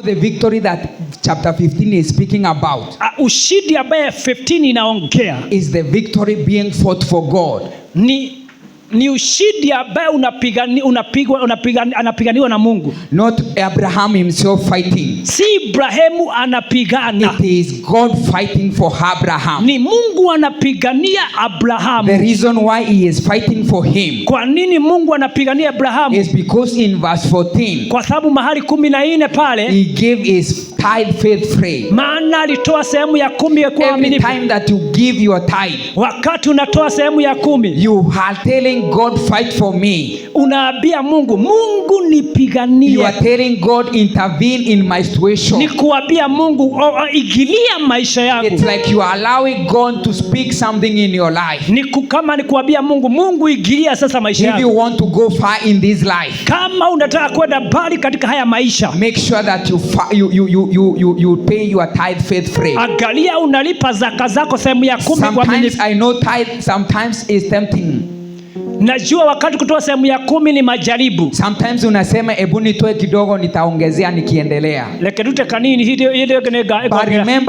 The victory that chapter 15 is speaking about ushindi ambaye 15 inaongea is the victory being fought for God. Ni ushindi ambaye anapiganiwa na Mungu. Not Abraham himself fighting. Si Ibrahimu anapigana. It is God fighting for Abraham. Ni Mungu anapigania Abrahamu. The reason why he is fighting for him. Kwa nini Mungu anapigania Abrahamu? Is because in verse 14. Kwa sababu mahali 14 pale he gave his tithe faithfully. Maana alitoa sehemu ya 10 kwa aminifu. Every time that you give your tithe. Wakati unatoa sehemu ya 10. You are telling God fight for me. Unaambia Mungu nipiganie. You are telling God intervene in my situation. Ni kuambia Mungu igilia maisha yangu. It's like you are allowing God to speak something in your life. Ni kuambia Mungu igilia sasa maisha yangu. If you want to go far in this life. Kama unataka kwenda mbali katika haya maisha. Make sure that you pay your tithe faithfully. Angalia unalipa zaka zako sehemu ya 10 kwa Sometimes I know tithe sometimes is tempting. Najua wakati kutoa sehemu ya 10 ni majaribu. Sometimes unasema hebu nitoe kidogo nitaongezea nikiendelea. Leketute kanini hidi But remember